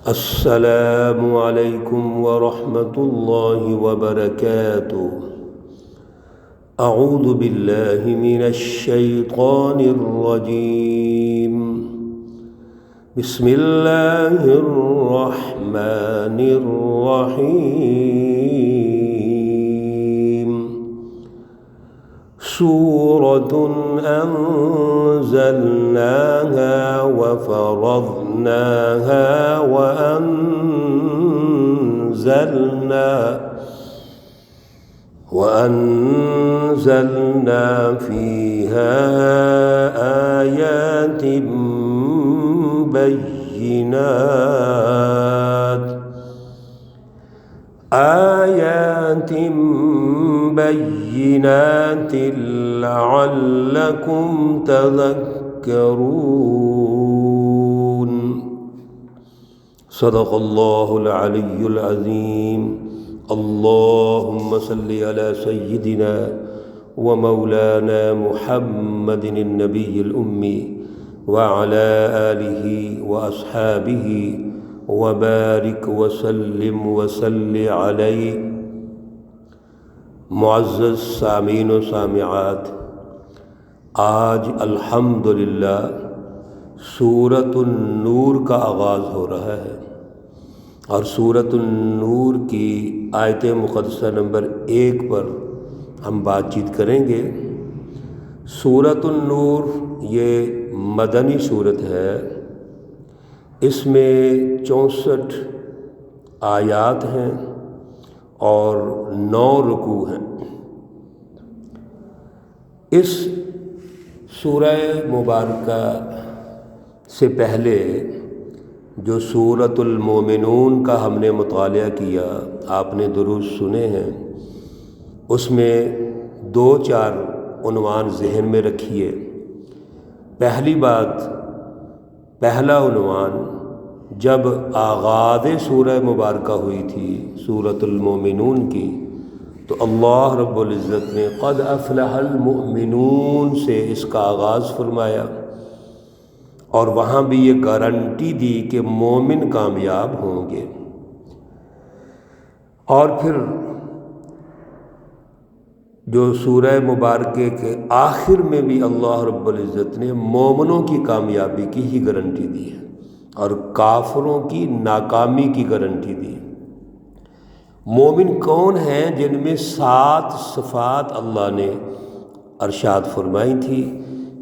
السلام علیکم ورحمۃ اللہ وبرکاتہ۔ اعوذ باللہ من الشیطان الرجیم، بسم اللہ الرحمن الرحیم۔ سورۃ انزلناها وفرضناها وأنزلنا فيها آيات بينات لعلكم تذكرون۔ صدق اللہ العلی العظیم۔ اللہم صل علی سیدنا ومولانا محمد النبی الأمی وعلى آلہ واصحابہ وبارک وسلم وصل علیہ۔ معزز سامعین و سامعات، آج الحمدللہ سورۃ النور کا آغاز ہو رہا ہے، اور سورۃ النور کی آیت مقدسہ نمبر 1 پر ہم بات چیت کریں گے۔ سورۃ النور یہ مدنی سورت ہے، اس میں 64 آیات ہیں اور 9 رکوع ہیں۔ اس سورہ مبارکہ سے پہلے جو سورۃ المومنون کا ہم نے مطالعہ کیا، آپ نے دروس سنے ہیں، اس میں 2-4 عنوان ذہن میں رکھیے۔ پہلی بات، پہلا عنوان جب آغاز سورہ مبارکہ ہوئی تھی سورۃ المومنون کی، تو اللہ رب العزت نے قد افلح المؤمنون سے اس کا آغاز فرمایا، اور وہاں بھی یہ گارنٹی دی کہ مومن کامیاب ہوں گے۔ اور پھر جو سورہ مبارکہ کے آخر میں بھی اللہ رب العزت نے مومنوں کی کامیابی کی ہی گارنٹی دی ہے، اور کافروں کی ناکامی کی گارنٹی دی ہے۔ مومن کون ہیں؟ جن میں 7 صفات اللہ نے ارشاد فرمائی تھی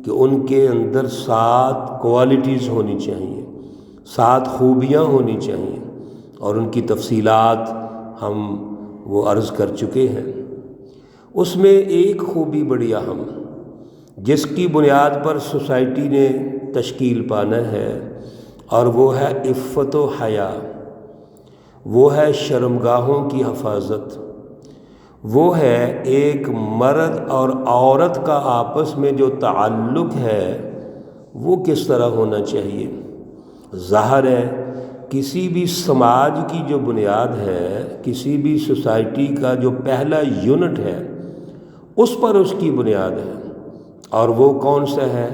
کہ ان کے اندر 7 کوالٹیز ہونی چاہیے، 7 خوبیاں ہونی چاہیے، اور ان کی تفصیلات ہم وہ عرض کر چکے ہیں۔ اس میں ایک خوبی بڑی اہم، جس کی بنیاد پر سوسائٹی نے تشکیل پانا ہے، اور وہ ہے عفت و حیا، وہ ہے شرمگاہوں کی حفاظت، وہ ہے ایک مرد اور عورت کا آپس میں جو تعلق ہے وہ کس طرح ہونا چاہیے۔ ظاہر ہے کسی بھی سماج کی جو بنیاد ہے، کسی بھی سوسائٹی کا جو پہلا یونٹ ہے، اس پر اس کی بنیاد ہے، اور وہ کون سا ہے؟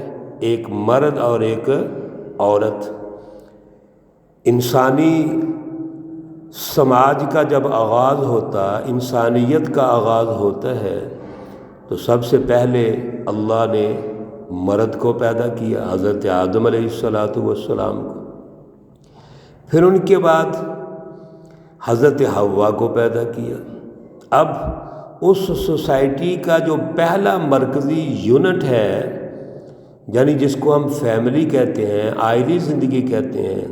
ایک مرد اور ایک عورت۔ انسانی سماج کا جب آغاز ہوتا، انسانیت کا آغاز ہوتا ہے، تو سب سے پہلے اللہ نے مرد کو پیدا کیا، حضرت آدم علیہ السلام کو۔ پھر ان کے بعد حضرت حوا کو پیدا کیا۔ اب اس سوسائٹی کا جو پہلا مرکزی یونٹ ہے، یعنی جس کو ہم فیملی کہتے ہیں، آئلی زندگی کہتے ہیں،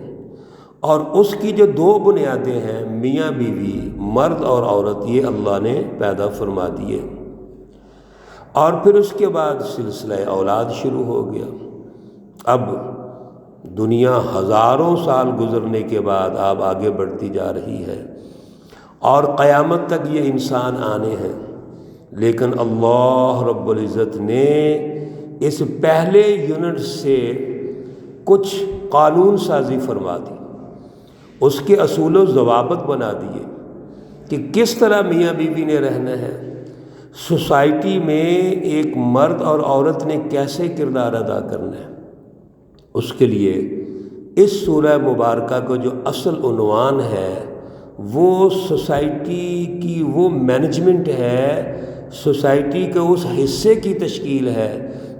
اور اس کی جو 2 بنیادیں ہیں، میاں بیوی، مرد اور عورت، یہ اللہ نے پیدا فرما دیے۔ اور پھر اس کے بعد سلسلہ اولاد شروع ہو گیا۔ اب دنیا ہزاروں سال گزرنے کے بعد اب آگے بڑھتی جا رہی ہے، اور قیامت تک یہ انسان آنے ہیں، لیکن اللہ رب العزت نے اس پہلے یونٹ سے کچھ قانون سازی فرما دی، اس کے اصول و ضوابط بنا دیے کہ کس طرح میاں بیوی نے رہنا ہے، سوسائٹی میں ایک مرد اور عورت نے کیسے کردار ادا کرنا ہے۔ اس کے لیے اس سورہ مبارکہ کو جو اصل عنوان ہے وہ سوسائٹی کی وہ مینجمنٹ ہے، سوسائٹی کے اس حصے کی تشکیل ہے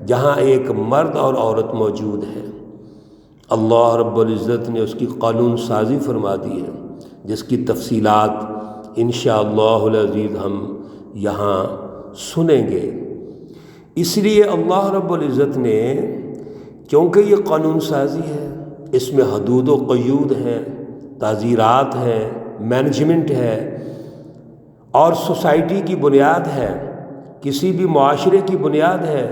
جہاں ایک مرد اور عورت موجود ہے۔ اللہ رب العزت نے اس کی قانون سازی فرما دی ہے، جس کی تفصیلات انشاءاللہ العزیز ہم یہاں سنیں گے۔ اس لیے اللہ رب العزت نے، کیونکہ یہ قانون سازی ہے، اس میں حدود و قیود ہیں، تعزیرات ہیں، مینجمنٹ ہے، اور سوسائٹی کی بنیاد ہے، کسی بھی معاشرے کی بنیاد ہے۔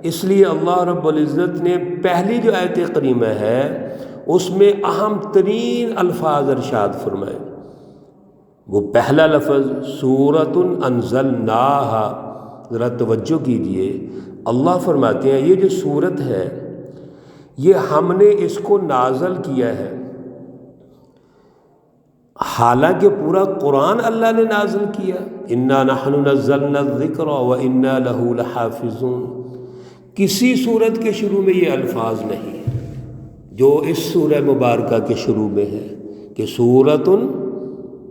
اس لیے اللہ رب العزت نے پہلی جو آیت کریمہ ہے اس میں اہم ترین الفاظ ارشاد فرمائے۔ وہ پہلا لفظ سورۃ انزلناہا، ذرا توجہ کیجئے، اللہ فرماتے ہیں یہ جو سورت ہے یہ ہم نے اس کو نازل کیا ہے۔ حالانکہ پورا قرآن اللہ نے نازل کیا، انا نحن نزلنا الذکر وانا لہ لحافظون۔ کسی سورت کے شروع میں یہ الفاظ نہیں جو اس سورہ مبارکہ کے شروع میں ہے کہ سورۃ،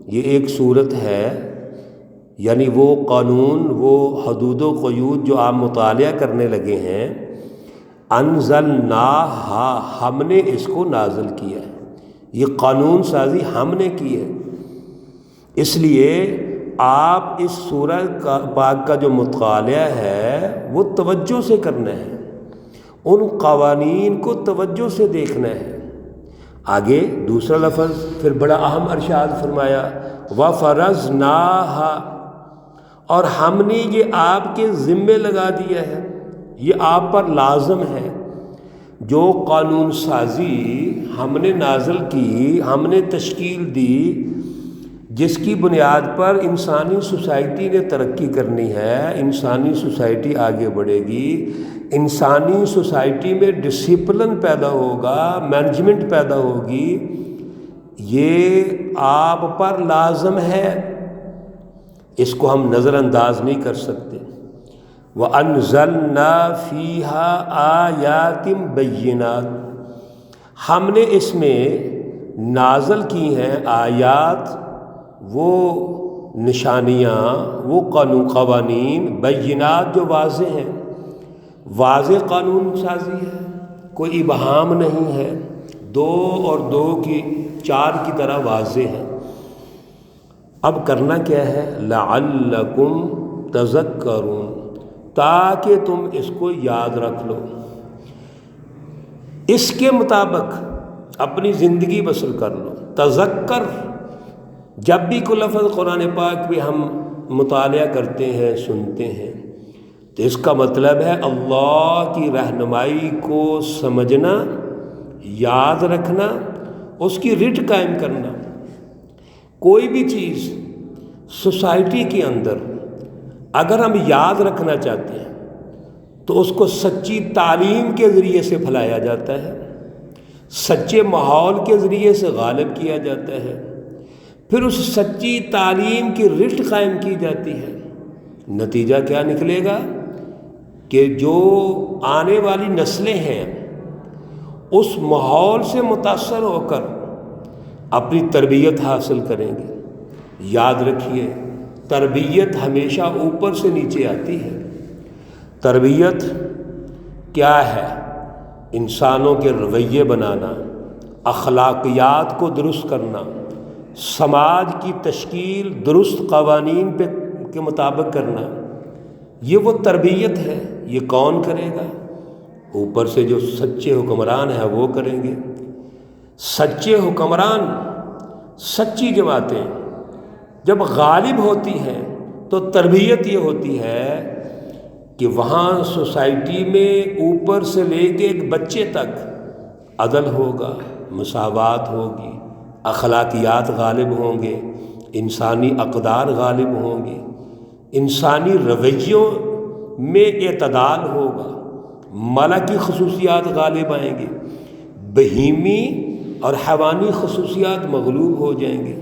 یہ ایک سورت ہے، یعنی وہ قانون، وہ حدود و قیود جو آپ مطالعہ کرنے لگے ہیں، انزلناہا، ہم نے اس کو نازل کیا ہے، یہ قانون سازی ہم نے کی ہے۔ اس لیے آپ اس سورہ پاک کا جو مطالعہ ہے وہ توجہ سے کرنا ہے، ان قوانین کو توجہ سے دیکھنا ہے۔ آگے دوسرا لفظ پھر بڑا اہم ارشاد فرمایا، وَفَرَضْنَاهَا، اور ہم نے یہ آپ کے ذمے لگا دیا ہے، یہ آپ پر لازم ہے۔ جو قانون سازی ہم نے نازل کی، ہم نے تشکیل دی، جس کی بنیاد پر انسانی سوسائٹی نے ترقی کرنی ہے، انسانی سوسائٹی آگے بڑھے گی، انسانی سوسائٹی میں ڈسپلن پیدا ہوگا، مینجمنٹ پیدا ہوگی، یہ آپ پر لازم ہے، اس کو ہم نظر انداز نہیں کر سکتے۔ وَأَنزَلْنَا فِيهَا آيَاتٍ بَيِّنَاتٍ، ہم نے اس میں نازل کی ہیں آیات، وہ نشانیاں، وہ قوانین، بینات جو واضح ہیں، واضح قانون سازی ہے، کوئی ابہام نہیں ہے، 2 اور 2 کی 4 کی طرح واضح ہے۔ اب کرنا کیا ہے؟ لعلکم تذکرون، تاکہ تم اس کو یاد رکھ لو، اس کے مطابق اپنی زندگی بسر کر لو۔ تذکر، جب بھی کوئی لفظ قرآن پاک میں ہم مطالعہ کرتے ہیں، سنتے ہیں، تو اس کا مطلب ہے اللہ کی رہنمائی کو سمجھنا، یاد رکھنا، اس کی رٹ قائم کرنا۔ کوئی بھی چیز سوسائٹی کے اندر اگر ہم یاد رکھنا چاہتے ہیں تو اس کو سچی تعلیم کے ذریعے سے پھیلایا جاتا ہے، سچے ماحول کے ذریعے سے غالب کیا جاتا ہے، پھر اس سچی تعلیم کی رٹ قائم کی جاتی ہے۔ نتیجہ کیا نکلے گا کہ جو آنے والی نسلیں ہیں اس ماحول سے متاثر ہو کر اپنی تربیت حاصل کریں گے۔ یاد رکھیے، تربیت ہمیشہ اوپر سے نیچے آتی ہے۔ تربیت کیا ہے؟ انسانوں کے رویے بنانا، اخلاقیات کو درست کرنا، سماج کی تشکیل درست قوانین کے مطابق کرنا، یہ وہ تربیت ہے۔ یہ کون کرے گا؟ اوپر سے جو سچے حکمران ہیں وہ کریں گے۔ سچے حکمران، سچی جماعتیں جب غالب ہوتی ہیں تو تربیت یہ ہوتی ہے کہ وہاں سوسائٹی میں اوپر سے لے کے ایک بچے تک عدل ہوگا، مساوات ہوگی، اخلاقیات غالب ہوں گے، انسانی اقدار غالب ہوں گے، انسانی رویوں میں اعتدال ہوگا، ملکی خصوصیات غالب آئیں گے، بہیمی اور حیوانی خصوصیات مغلوب ہو جائیں گے۔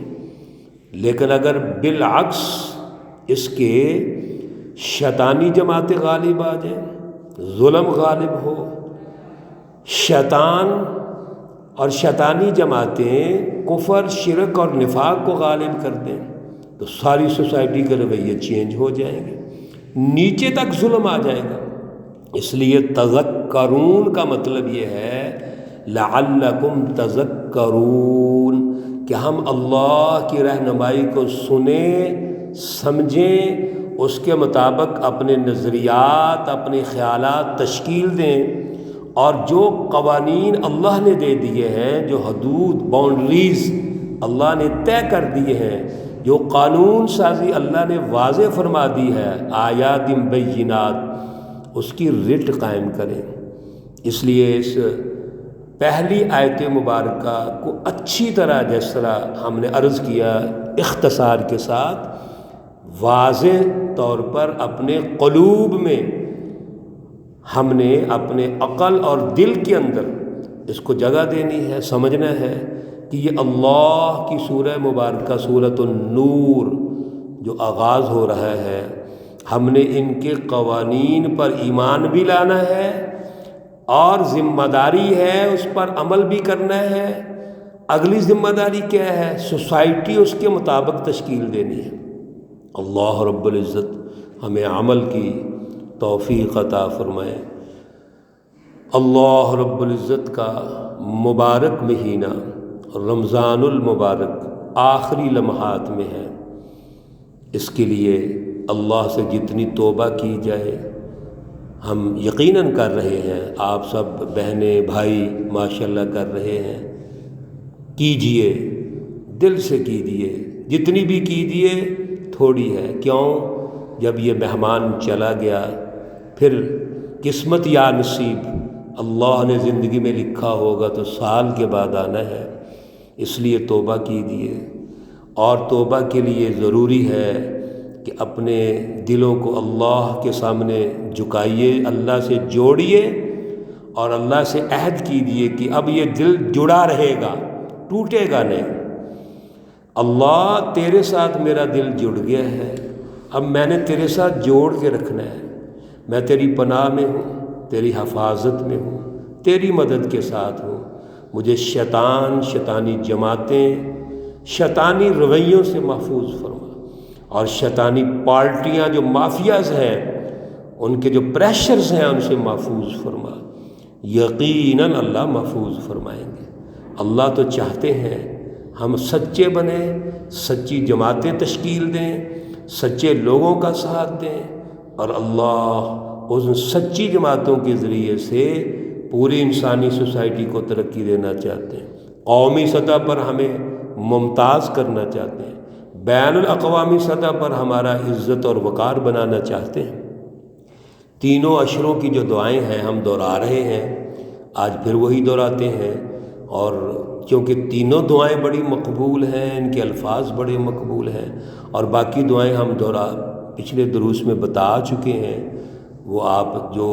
لیکن اگر بالعکس اس کے شیطانی جماعتیں غالب آ جائیں، ظلم غالب ہو، شیطان اور شیطانی جماعتیں کفر، شرک اور نفاق کو غالب کر دیں تو ساری سوسائٹی کے رویے چینج ہو جائیں گے، نیچے تک ظلم آ جائے گا۔ اس لیے تذکرون کا مطلب یہ ہے لعلکم تذکرون، کہ ہم اللہ کی رہنمائی کو سنیں، سمجھیں، اس کے مطابق اپنے نظریات، اپنے خیالات تشکیل دیں، اور جو قوانین اللہ نے دے دیے ہیں، جو حدود، باؤنڈریز اللہ نے طے کر دیے ہیں، جو قانون سازی اللہ نے واضح فرما دی ہے، آیات بینات، اس کی رٹ قائم کریں۔ اس لیے اس پہلی آیت مبارکہ کو اچھی طرح، جس طرح ہم نے عرض کیا، اختصار کے ساتھ واضح طور پر اپنے قلوب میں، ہم نے اپنے عقل اور دل کے اندر اس کو جگہ دینی ہے، سمجھنا ہے کہ یہ اللہ کی سورہ مبارکہ سورۃ النور جو آغاز ہو رہا ہے، ہم نے ان کے قوانین پر ایمان بھی لانا ہے اور ذمہ داری ہے اس پر عمل بھی کرنا ہے۔ اگلی ذمہ داری کیا ہے؟ سوسائٹی اس کے مطابق تشکیل دینی ہے۔ اللہ رب العزت ہمیں عمل کی توفیق عطا فرمائے۔ اللہ رب العزت کا مبارک مہینہ رمضان المبارک آخری لمحات میں ہے، اس کے لیے اللہ سے جتنی توبہ کی جائے، ہم یقیناً کر رہے ہیں، آپ سب بہنیں بھائی ماشاءاللہ کر رہے ہیں، کیجئے، دل سے کیجئے، جتنی بھی کیجئے تھوڑی ہے۔ کیوں؟ جب یہ مہمان چلا گیا، پھر قسمت یا نصیب اللہ نے زندگی میں لکھا ہوگا تو سال کے بعد آنا ہے، اس لیے توبہ کیجئے۔ اور توبہ کے لیے ضروری ہے کہ اپنے دلوں کو اللہ کے سامنے جھکائیے، اللہ سے جوڑیے، اور اللہ سے عہد کیجئے کہ اب یہ دل جڑا رہے گا، ٹوٹے گا نہیں۔ اللہ تیرے ساتھ میرا دل جڑ گیا ہے، اب میں نے تیرے ساتھ جوڑ کے رکھنا ہے، میں تیری پناہ میں ہوں، تیری حفاظت میں ہوں، تیری مدد کے ساتھ ہوں۔ مجھے شیطانی جماعتیں، شیطانی رویوں سے محفوظ فرما، اور شیطانی پارٹیاں جو مافیاز ہیں، ان کے جو پریشرز ہیں، ان سے محفوظ فرما۔ یقیناً اللہ محفوظ فرمائیں گے۔ اللہ تو چاہتے ہیں ہم سچے بنیں، سچی جماعتیں تشکیل دیں، سچے لوگوں کا ساتھ دیں، اور اللہ ان سچی جماعتوں کے ذریعے سے پوری انسانی سوسائٹی کو ترقی دینا چاہتے ہیں، قومی سطح پر ہمیں ممتاز کرنا چاہتے ہیں، بین الاقوامی سطح پر ہمارا عزت اور وقار بنانا چاہتے ہیں۔ تینوں عشروں کی جو دعائیں ہیں ہم دہرا رہے ہیں، آج پھر وہی دہراتے ہیں، اور کیونکہ تینوں دعائیں بڑی مقبول ہیں، ان کے الفاظ بڑے مقبول ہیں، اور باقی دعائیں ہم پچھلے دروس میں بتا چکے ہیں، وہ آپ جو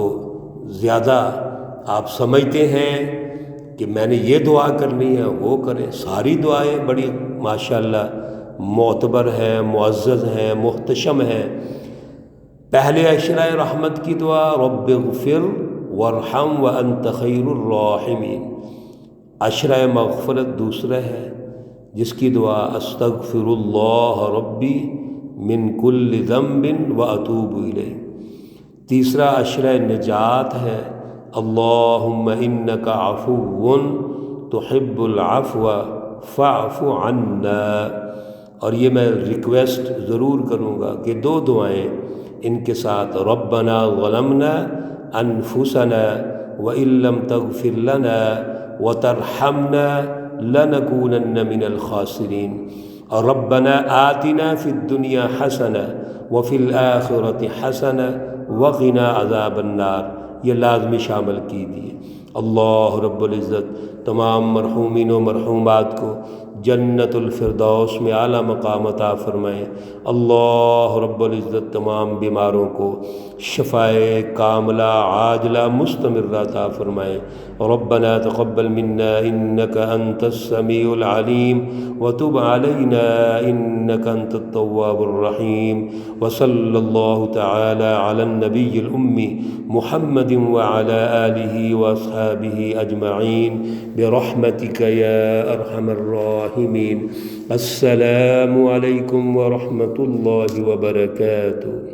زیادہ آپ سمجھتے ہیں کہ میں نے یہ دعا کرنی ہے وہ کریں۔ ساری دعائیں بڑی ماشاءاللہ معتبر ہیں، معزز ہیں، محتشم ہیں۔ پہلے عشرہ رحمت کی دعا رب اغفر وارحم وانت خیر الراحمین، عشرہ مغفرت دوسرا ہے جس کی دعا استغفر اللہ ربی من کل ذنب واتوب الیہ، تیسرا عشرہ نجات ہے اللہم انک عفو تحب العفو فاعف عنا۔ اور یہ میں ریکویسٹ ضرور کروں گا کہ دو دعائیں ان کے ساتھ، ربنا ظلمنا انفسنا وان لم تغفر لنا وترحمنا لنکونن من الخاسرین، اور ربنا آتنا فی الدنیا حسنہ وفی الآخرۃ حسنہ وقنا عذاب النار، یہ لازمی شامل کیجیے۔ اللہ رب العزت تمام مرحومین و مرحومات کو جنت الفردوس میں اعلیٰ مقام عطا فرمائے۔ اللہ رب العزت تمام بیماروں کو شفائے کاملہ عاجلہ مستمرہ عطا فرمائے۔ ربنا تقبل منا إنك أنت السميع العليم وتب علينا إنك أنت التواب الرحيم وصلى الله تعالى على النبي الأمي محمد وعلى آله وأصحابه أجمعين برحمتك يا أرحم الراحمين. السلام عليكم ورحمة الله وبركاته.